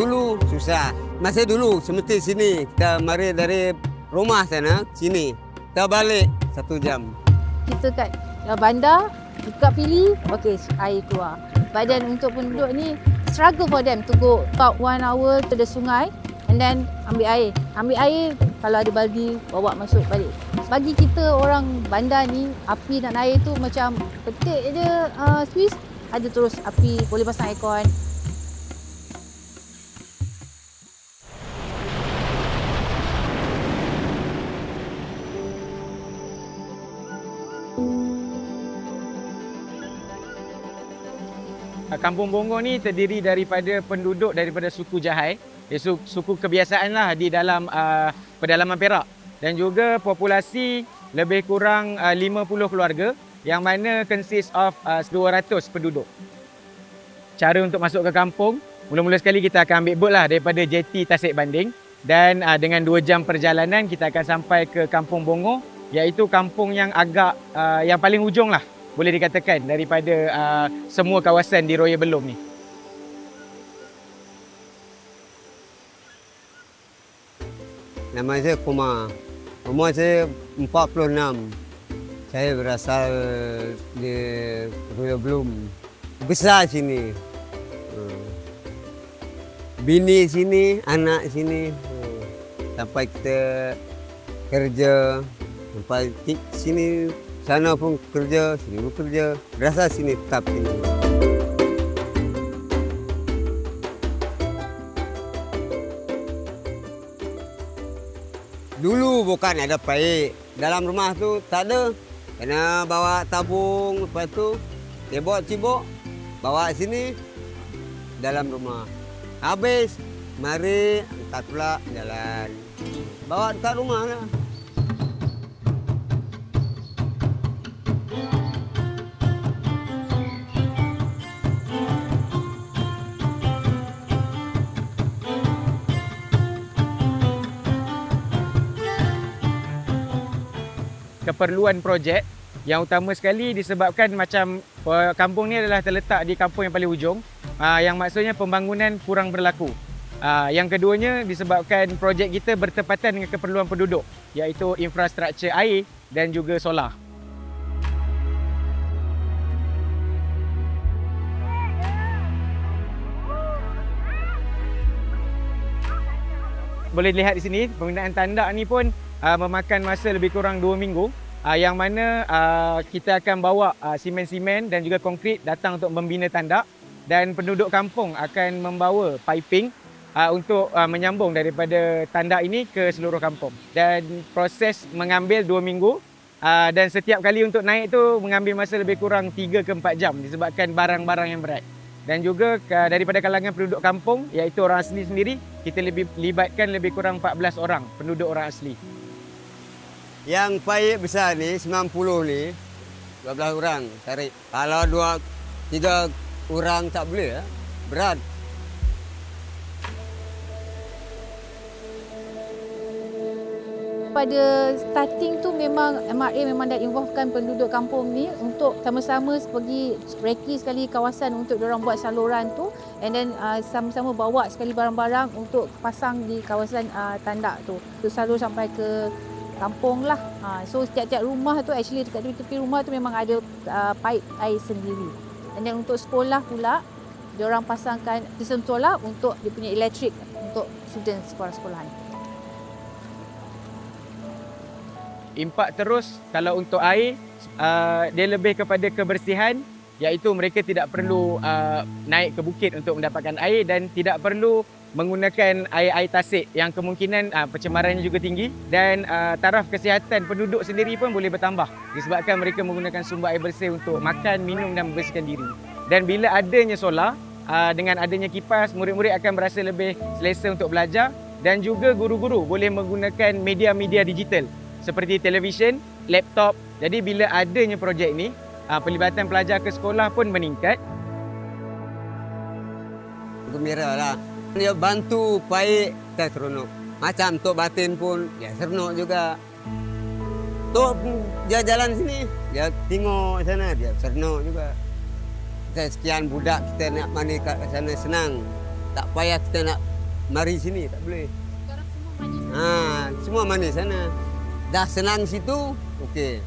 Dulu susah. Masa dulu seperti sini. Kita mari dari rumah sana, sini. Kita balik 1 jam. Kita kat bandar, buka pilih, okey, air keluar. Badan untuk penduduk ni, struggle for them to go about 1 hour to the sungai and then ambil air. Ambil air, kalau ada baldi, bawa masuk balik. Bagi kita orang bandar ni, api dan air tu macam petik je Swiss, ada terus api, boleh pasang aircon. Kampung Bongo ni terdiri daripada penduduk daripada suku Jahai, suku kebiasaan lah di dalam pedalaman Perak, dan juga populasi lebih kurang 50 keluarga yang mana consist of 200 penduduk. Cara untuk masuk ke kampung, mula-mula sekali kita akan ambil bot lah daripada JT Tasik Banding, dan dengan 2 jam perjalanan kita akan sampai ke Kampung Bongo, iaitu kampung yang agak yang paling hujung lah, boleh dikatakan, daripada semua kawasan di Roya Belum ni. Nama saya Kumar. Umur saya 46. Saya berasal di Roya Belum. Besar sini. Bini sini, anak sini. Sampai kita kerja. Sampai sini, sana pun kerja, sini pun kerja. Berasal sini, tetap sini. Dulu bukan ada paip. Dalam rumah tu tak ada. Kena bawa tabung, lepas tu cibok, bawa sini dalam rumah. Habis, mari angkat pula jalan. Bawa dekat rumah lah. Keperluan projek yang utama sekali disebabkan macam kampung ni adalah terletak di kampung yang paling hujung, yang maksudnya pembangunan kurang berlaku. Yang keduanya disebabkan projek kita bertepatan dengan keperluan penduduk, iaitu infrastruktur air dan juga solar. Boleh dilihat di sini, penggunaan tandak ni pun memakan masa lebih kurang 2 minggu, yang mana kita akan bawa simen-simen dan juga konkrit datang untuk membina tandak, dan penduduk kampung akan membawa piping untuk menyambung daripada tandak ini ke seluruh kampung. Dan proses mengambil 2 minggu, dan setiap kali untuk naik tu mengambil masa lebih kurang 3 ke 4 jam disebabkan barang-barang yang berat. Dan juga daripada kalangan penduduk kampung, iaitu orang asli sendiri, kita libatkan lebih kurang 14 orang penduduk orang asli. Yang paip besar ni, 90 ni, 12 orang tarik. Kalau 2-3 orang tak boleh, berat. Pada starting tu memang MRA memang dah involvekan penduduk kampung ni untuk sama-sama pergi reki sekali kawasan untuk diorang buat saluran tu, and then sama-sama bawa sekali barang-barang untuk pasang di kawasan tandak tu. Salur sampai ke kampung lah. So setiap-tiap rumah tu, actually dekat tepi rumah tu memang ada paip air sendiri. Dan untuk sekolah pula, diorang pasangkan sistem solar untuk dia punya elektrik untuk student sekolah-sekolahan. Impak terus kalau untuk air, dia lebih kepada kebersihan, iaitu mereka tidak perlu naik ke bukit untuk mendapatkan air dan tidak perlu menggunakan air tasik yang kemungkinan pencemarannya juga tinggi, dan taraf kesihatan penduduk sendiri pun boleh bertambah disebabkan mereka menggunakan sumber air bersih untuk makan, minum dan membersihkan diri. Dan bila adanya solar, dengan adanya kipas, murid-murid akan berasa lebih selesa untuk belajar, dan juga guru-guru boleh menggunakan media-media digital seperti televisyen, laptop. Jadi bila adanya projek ni, pelibatan pelajar ke sekolah pun meningkat. Gembira lah. Dia bantu paip, kita seronok. Macam Tok Batin pun, dia seronok juga. Tok dia jalan sini, dia tengok sana, dia seronok juga. Kita sekian budak, kita nak mandi kat sana senang. Tak payah kita nak mari sini, tak boleh. Sekarang semua manis. Semua manis sana. Dah senang situ, okey.